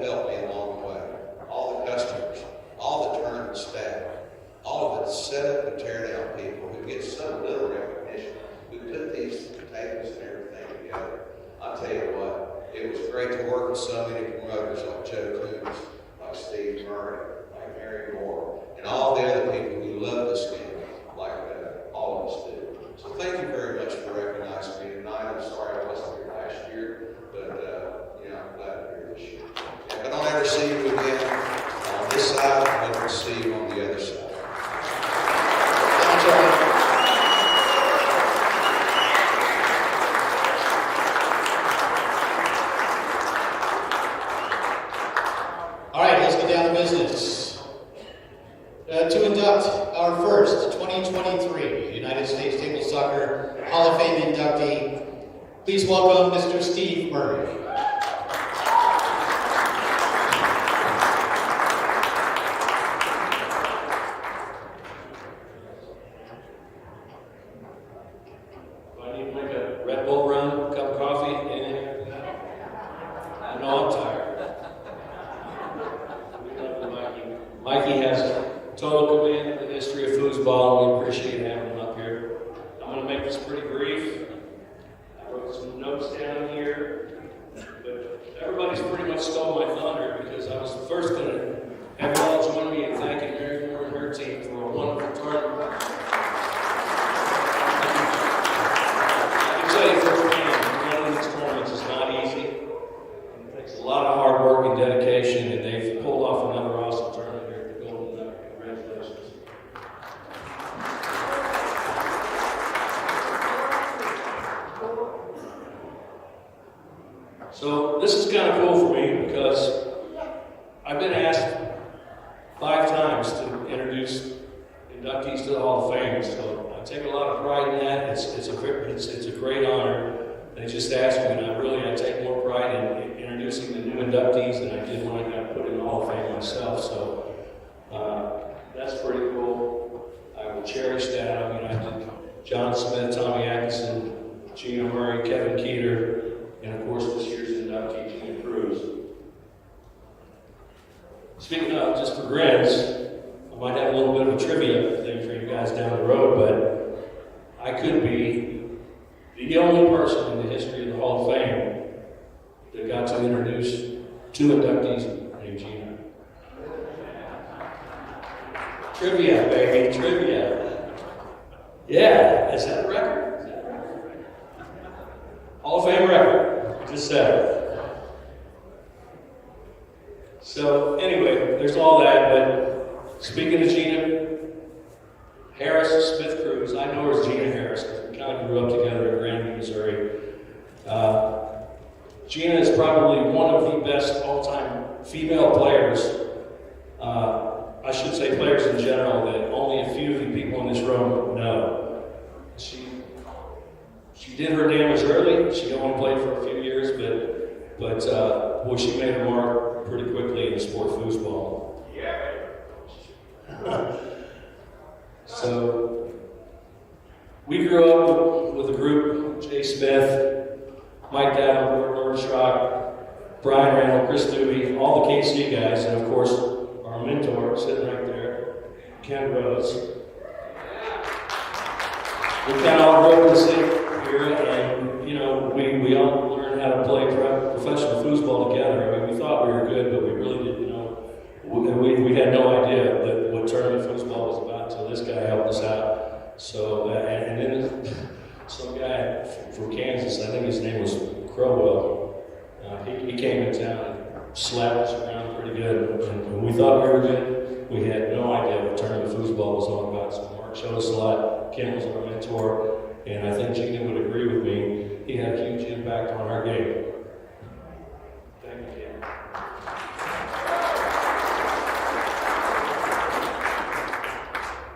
Speaker 4: helped me along the way. All the customers, all the tournament staff, all of the setup and tear down people who get so little recognition, who put these tables and everything together. I'll tell you what, it was great to work with so many promoters like Joe Coombs, like Steve Murray, like Mary Moore, and all the other people who love this game like all of us do. So thank you very much for recognizing me tonight. I'm sorry I wasn't here last year, but I'm glad to be here this year. If I don't ever see you again on this side, I hope to see you on the other side.
Speaker 2: Thank you. All right, let's get down to business. To induct our first 2023 United States Table Soccer Hall of Fame inductee, please welcome Mr. Steve Murray.
Speaker 5: Do I need to make a Red Bull run, a cup of coffee, anything like that? I know I'm tired. Mikey has total command of the history of foosball. We appreciate having him up here. I'm going to make this pretty brief. I wrote some notes down here, but everybody's pretty much stole my thunder because I was first going to have you all join me in thanking Mary Moore and her team for a wonderful tournament. I can tell you firsthand, running these tournaments is not easy. It takes a lot of hard work and dedication, and they've pulled off another awesome tournament. So this is kind of cool for me because I've been asked 5 times to introduce inductees to the Hall of Fame. So I take a lot of pride in that. It's a great honor. They just asked me, and I take more pride in introducing the new inductees than I did when I got put in the Hall of Fame myself. So that's pretty cool. I will cherish that. I mean, I did John Smith, Tommy Atkinson, Gina Murray, Kevin Keeter, and of course this year's inductee, Gina Cruz. Speaking of, just for grins, I might have a little bit of a trivia thing for you guys down the road, but I could be the only person in the history of the Hall of Fame that got to introduce 2 inductees named Gina. Trivia, baby, trivia. Yeah, is that a record? Hall of Fame record, just said it. So anyway, there's all that, but speaking of Gina Harris-Smith Cruz, I know her as Gina Harris because we kind of grew up together in Grandview, Missouri. Gina is probably one of the best all-time female players, I should say players in general, that only a few of the people in this room know. She did her damage early. She only played for a few years, but boy, she made her mark pretty quickly in the sport of foosball. Yeah. So we grew up with a group: Jay Smith, Mike Davenport, Lord Schrock, Brian Randall, Chris Doobie, all the KC guys, and of course our mentor sitting right there, Ken Rhodes. We kind of all grew up in the same era, and we all learned how to play professional foosball together. I mean, we thought we were good, but we really didn't know. We had no idea what tournament foosball was about until this guy helped us out. So, and then some guy from Kansas, I think his name was Crowell, he came in town and slapped us around pretty good. And we thought we were good. We had no idea what tournament foosball was all about. So Mark showed us a lot. Ken was our mentor. And I think Gina would agree with me. He had a huge impact on our game. Thank you, Ken.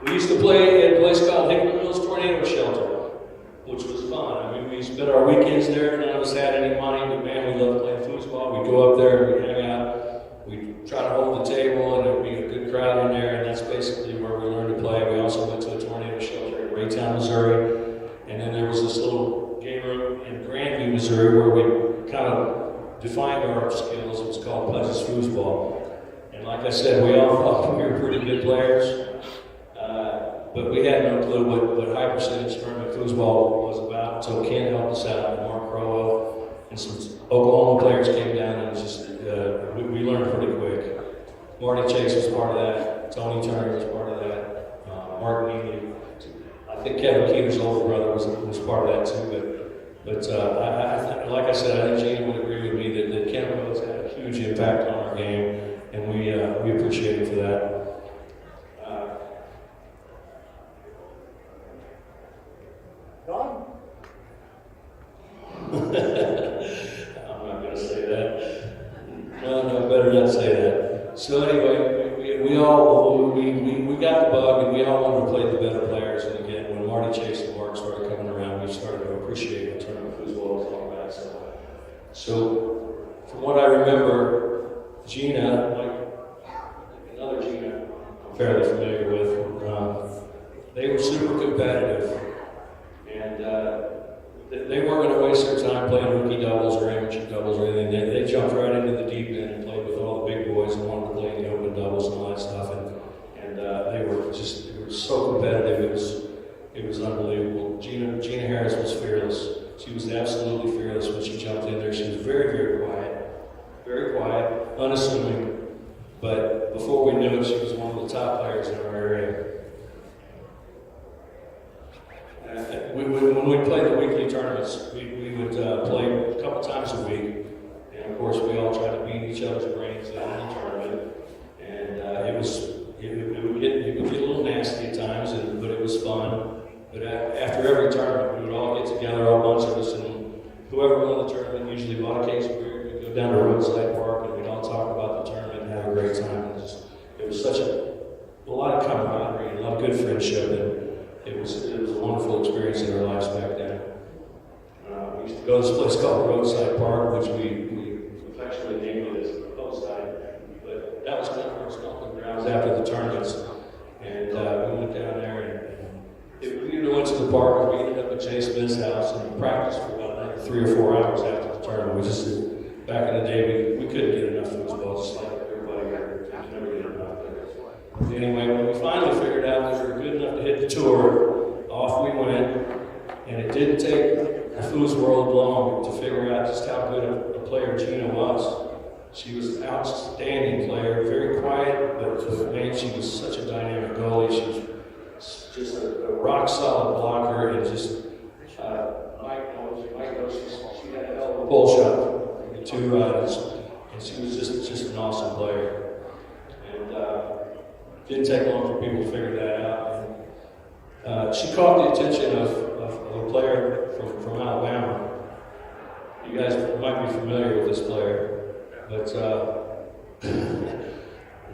Speaker 5: We used to play at a place called Hickman Mills Tornado Shelter, which was fun. I mean, we spent our weekends there. None of us had any money, but man, we loved playing foosball. We'd go up there and we'd hang out. We'd try to hold the table, and there'd be a good crowd in there, and that's basically where we learned to play. We also went to a tornado shelter in Raytown, Missouri. And then there was this little game room in Grandview, Missouri, where we kind of defined our skills. It was called Pudge's foosball. And like I said, we all thought we were pretty good players, but we had no clue what high percentage tournament foosball was about until Ken helped us out, and Mark Crowell, and some Oklahoma players came down, and just we learned pretty quick. Marty Chase was part of that, Tony Turner was part of that, Mark Neely. I think Kevin Keener's older brother was part of that too, but like I said, I think Gina would agree with me that Ken Rhodes had a huge impact on our game, and we appreciate it for that.
Speaker 6: Don?
Speaker 5: I'm not going to say that. No, better not say that. So anyway, we got the bug, and we all wanted to play the better players. And again, when Marty Chase and Mark started coming around, we started to appreciate what tournament foosball was all about. So from what I remember, Gina, like another Gina I'm fairly familiar with, they were super competitive, and they weren't going to waste their time playing rookie doubles or amateur doubles or anything. They jumped right into the deep end and played with all the big boys and wanted to play in the open doubles and all that stuff. And they were so competitive. It was unbelievable. Gina Harris was fearless. She was absolutely fearless when she jumped in there. She was very quiet, unassuming. But before we knew it, she was one of the top players in our area. When we played the weekly tournaments, we would play a couple times a week, and of course we all tried to beat each other's brains in any tournament. And it would get a little nasty at times, but it was fun. But after every tournament, we would all get together, a bunch of us, and whoever won the tournament usually bought a case of beer. We'd go down to Roadside Park, and we'd all talk about the tournament and have a great time. It was such a lot of camaraderie and a lot of good friendship. And it was a wonderful experience in our lives back then. We used to go to this place called Roadside Park, which we affectionately named it as Roadside, but that was kind of our stomping grounds after the tournaments. And we went down there, and we either went to the park or we ended up at Jay Smith's house and practiced for about 3 or 4 hours after the tournament. Back in the day, we couldn't get enough foosball, just like everybody here. Never get enough. Anyway, when we finally figured out that we were good enough to hit the tour, off we went, and it didn't take the foos world long to figure out just how good a player Gina was. She was an outstanding player, very quiet, but man, she was such a dynamic goalie. She was just a rock solid blocker, and just Mike knows she had a hell of a pull shot, 2 riders, and she was just an awesome player. And didn't take long for people to figure that out. And, she caught the attention of a player from Alabama. You guys might be familiar with this player, but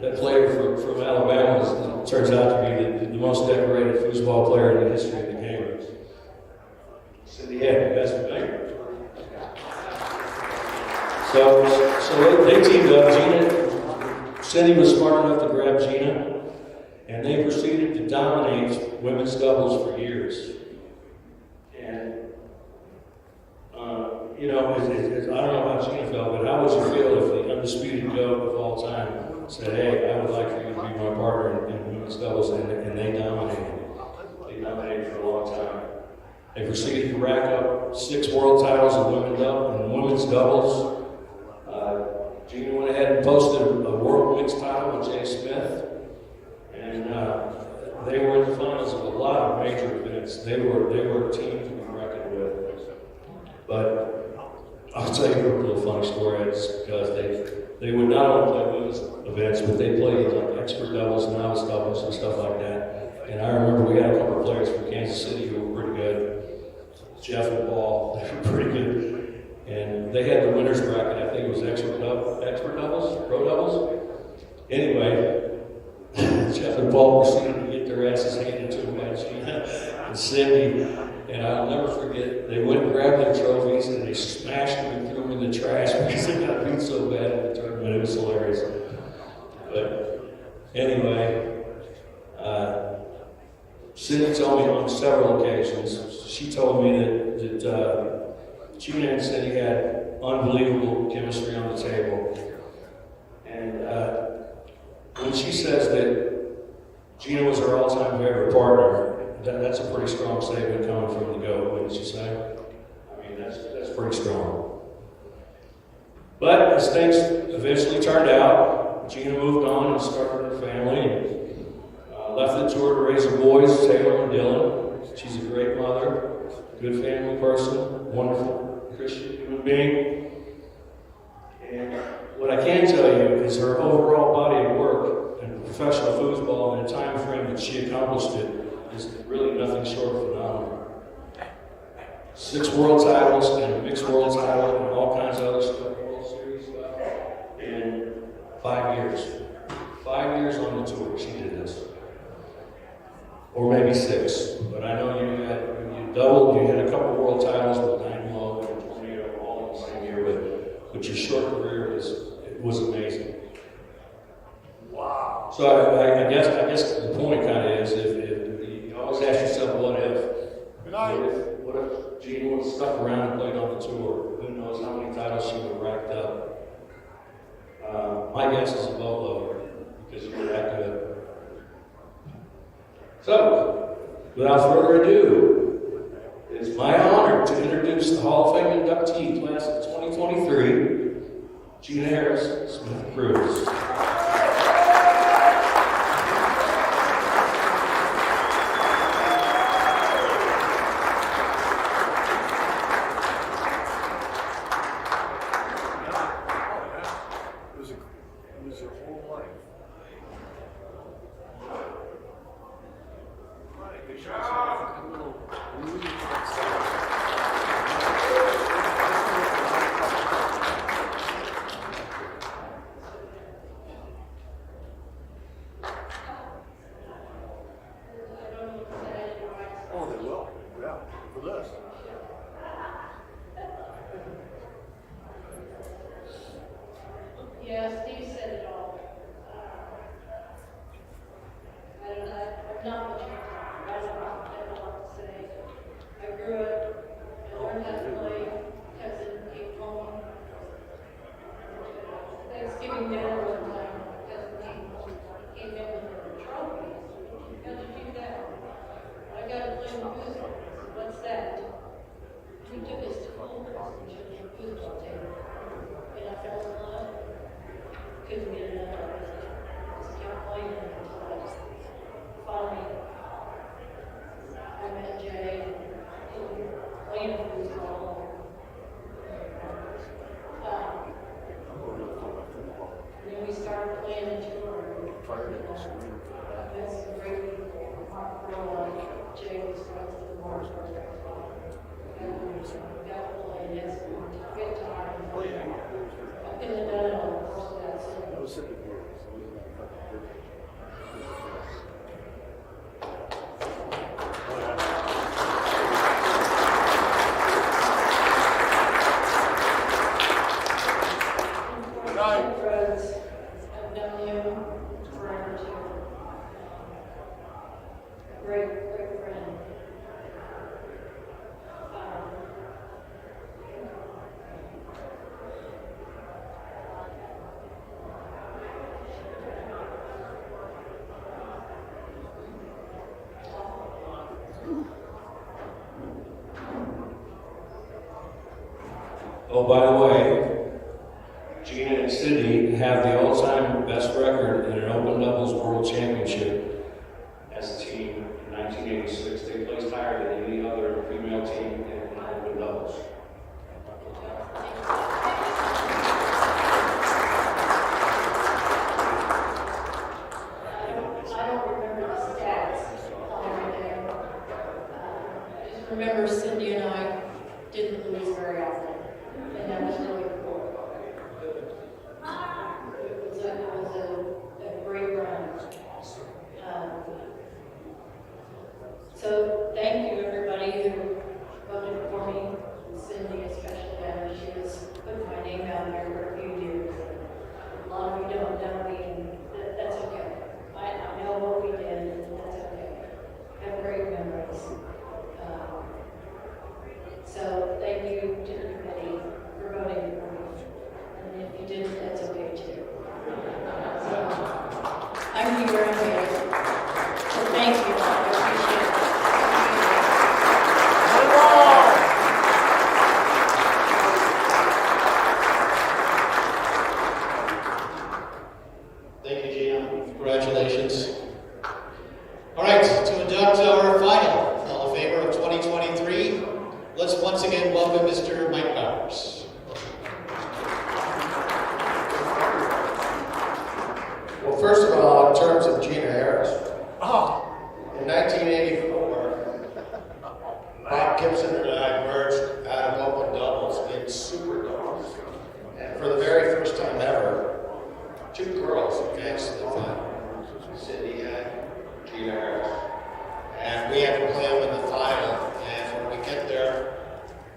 Speaker 5: that player from Alabama turns out to be the most decorated foosball player in the history of the game. Cindy Head, you guys familiar? So they teamed up. Cindy was smart enough to grab Gina, and they proceeded to dominate women's doubles for years. And, I don't know how Gina felt, but how would you feel if the undisputed GOAT of all time said, hey, I would like for you to be my partner in women's doubles, and they dominated. They dominated for a long time. They proceeded to rack up 6 world titles in women's doubles. Gina went ahead and posted a world mixed title with Jay Smith. And they were in the finals of a lot of major events. They were a team to be reckoned with. But I'll tell you a little funny story. It's because they would not only play women's events, but they played like expert doubles, novice doubles, and stuff like that. And I remember we had a couple of players from Kansas City who were pretty good. Jeff and Paul, they were pretty good. And they had the winner's bracket. I think it was expert doubles, pro doubles. Anyway, Jeff and Paul proceeded to get their asses handed to them by Gina and Cindy. And I'll never forget, they went and grabbed their trophies and they smashed them and threw them in the trash because they got beat so bad in the tournament. It was hilarious. But anyway, Cindy told me on several occasions, she told me that Gina and Cindy had unbelievable chemistry on the table. she says that Gina was her all-time favorite partner, that's a pretty strong statement coming from the GOAT, wouldn't you say? I mean, that's pretty strong. But as things eventually turned out, Gina moved on and started her family and left the tour to raise her boys, Taylor and Dylan. She's a great mother, good family person, wonderful Christian human being. And what I can tell you is her overall body of work in professional foosball in the time frame that she accomplished it is really nothing short of phenomenal. 6 world titles and a mixed world title and all kinds of other stuff, World Series stuff, in 5 years. 5 years on the tour, she did this. Or maybe 6, but I know you doubled, you had a couple world titles with 9 Low and Tornado all in the same year, but your short career was amazing.
Speaker 6: Wow.
Speaker 5: So I guess the point kind of is if you always ask yourself what if. What if Gina would have stuck around and played on the tour? Who knows how many titles she would have racked up? My guess is a boatload because you were that good. So, without further ado, it's my honor to introduce the Hall of Fame inductee class of 2023, Gina Harris-Smith Cruz.
Speaker 6: It was your whole life. Oh, they will. Yeah, for this.
Speaker 7: Yeah, Steve said it all. I don't know, I'm not much, I don't know what to say. I grew up, I learned how to play, cousin came home. Thanksgiving dinner one time, cousin came home, he came in with a trophy. How'd you do that? I got to play the foosball. What's that? He took us to Old and showed us the foosball table. And I fell in love. Couldn't get enough of it. Just kept playing it until I just finally I met Jay and playing foosball. Then we started playing the tour. I met some great people. Mark Burlock, Jay was friends with Mark Burlock. Got to play this guitar. I couldn't have done it on the first that
Speaker 6: I was sitting here.
Speaker 7: Friends, I've known you forever too. A great friend.
Speaker 5: Oh, by the way, Gina and Sydney have the all-time best record in an open doubles world championship as a team in 1986. They placed higher than any other female team in open doubles.
Speaker 7: I don't remember the stats on there. Just remember Cindy and I didn't lose very often. And that was
Speaker 2: again welcome Mr. Mike Bowers.
Speaker 3: Well, first of all, in terms of Gina Harris, in 1984, Bob Gibson and I merged out of open doubles in super doubles. And for the very first time ever, two girls advanced to the final. Cindy and Gina Harris. And we have to play them in the final. And when we get there,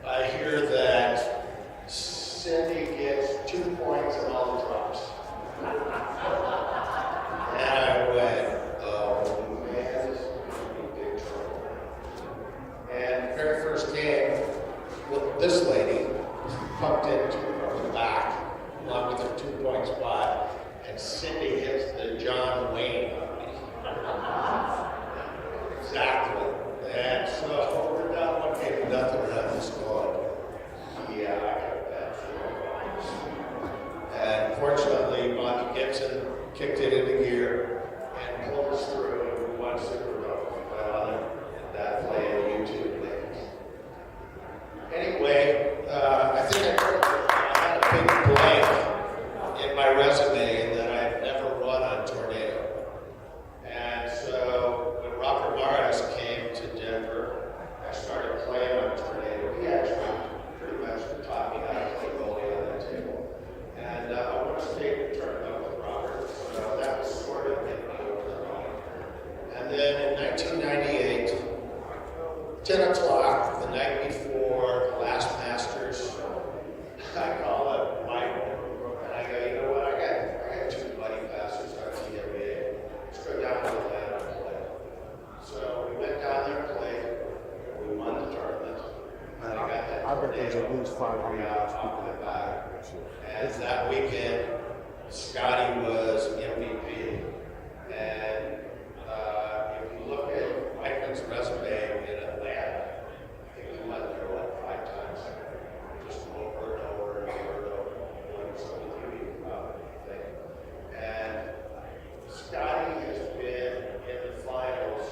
Speaker 3: I hear that Cindy gets 2 points on all the drops. And I went, oh man, this is going to be big trouble. And the very first game, this lady pumped into the back, along with her 2 point spot, and Cindy hits the John Wayne on me. Exactly. And so we're down 1 game to nothing, and I'm just going, yeah, I got a bad feeling. And fortunately, Bobby Gibson kicked it into gear and pulled us through, and we won Super Bowl. And that play in YouTube links. Anyway, I think I had a big blank in my resume in that I've never run on Tornado. And so when Robert Morris came to Denver, I started playing on Tornado. He actually pretty much taught me how to play goalie on that table. And I won a state tournament with Robert, so that was sort of getting me over the line. And then in 1998, 10 o'clock, the night before the last Masters, I call up Michael, and I go, you know what, I got 2 buddy passes on TWA. Let's go down to Atlanta and play. So we went down there and played. We won the tournament. And I got that
Speaker 6: I bet there's at least 500
Speaker 3: off my back.
Speaker 6: people.
Speaker 3: And that weekend, Scotty was MVP. And if you look at Mike's resume in Atlanta, I think he went there 5 times, just over and over and over and over. Won some TV thing. And Scotty has been in the finals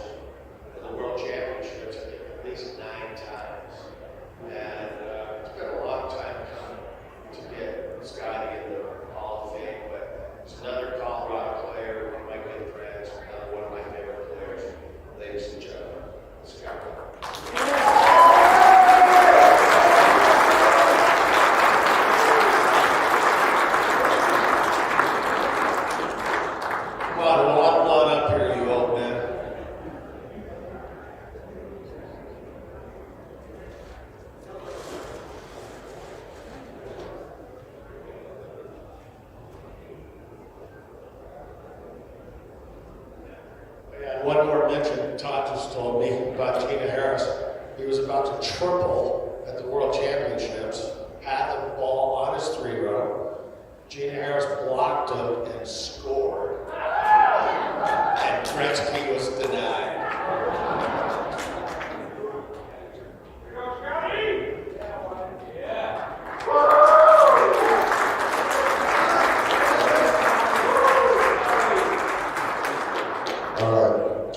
Speaker 3: of the World Championships at least 9 times. And it's been a long time coming to get Scotty in the Hall of Fame, but he's another Colorado player, one of my good friends, another one of my favorite players, ladies and gentlemen, Scotty. Come on, a lot of blood up here, you old man. One more mention Todd just told me about Gina Harris. He was about to triple at the World Championships, had the ball on his 3-row. Gina Harris blocked him and scored. And Gretzky was denied.
Speaker 8: All right.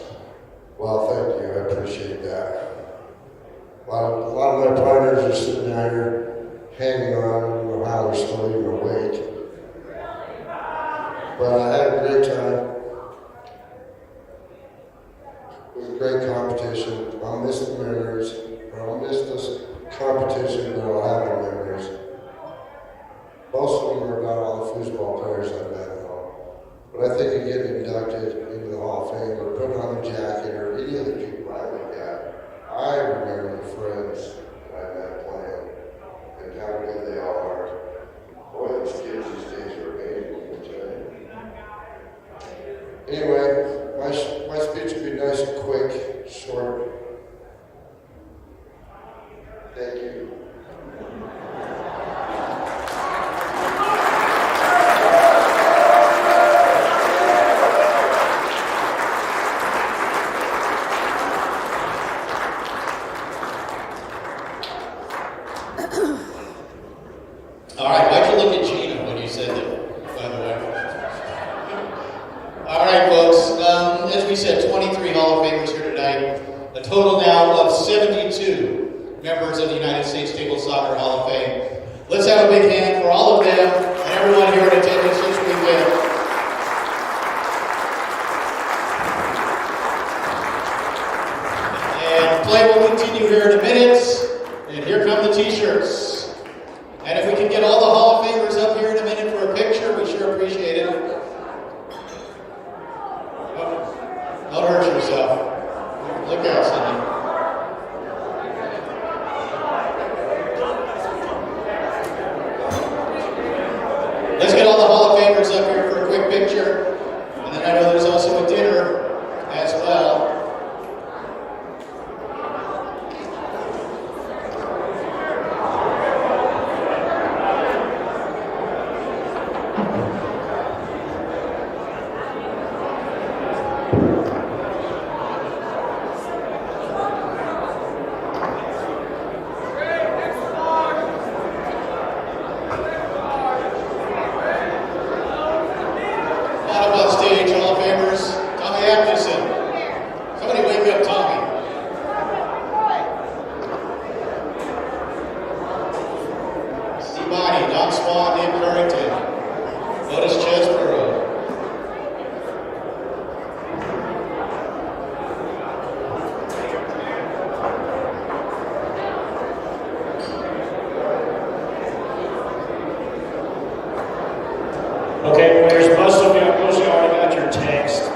Speaker 8: Well, thank you. I appreciate that. A lot of my partners are sitting down here hanging on. I don't know how they're still even awake. But I had a great time. It was a great competition. I'll miss the memories. I'll miss this competition, but I'll have the memories. Most of them are about all the foosball players I've met. But I think of getting inducted into the Hall of Fame or putting on the jacket or any of the people I look at, I remember the friends that I met playing and how good they all are. Boy, those kids these days are amazing, I tell you. Anyway, my speech will be nice and quick, short. Thank you.
Speaker 2: All right, why'd you look at Gina when you said that, by the way? All right, folks, as we said, 23 Hall of Famers here tonight, a total now of 72 members of the United States Table Soccer Hall of Fame. Let's have a big hand for all of them and everyone here in attendance this weekend. And play will continue here in a minute. And here come the t-shirts. And if we can get all the Hall of Famers up here in a minute for a picture, we sure appreciate it. Oh, don't hurt yourself. Look out, Cindy. Let's get all the Hall of Famers up here for a quick picture. And then I know there's also a dinner as well.
Speaker 9: Okay, players, most of you already got your text.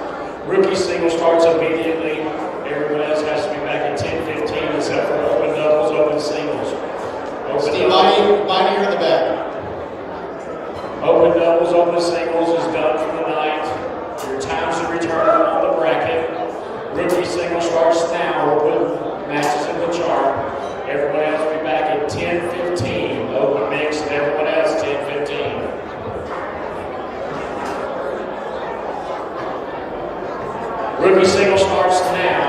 Speaker 9: Rookie single starts immediately. Everyone else has to be back at 10:15 except for open doubles, open singles.
Speaker 2: Steve, Bonnie, you're in the back.
Speaker 9: Open doubles, open singles is done for the night. Your times to return are on the bracket. Rookie single starts now. Open matches in the chart. Everyone else will be back at 10:15. Open mix and everyone else 10:15. Rookie single starts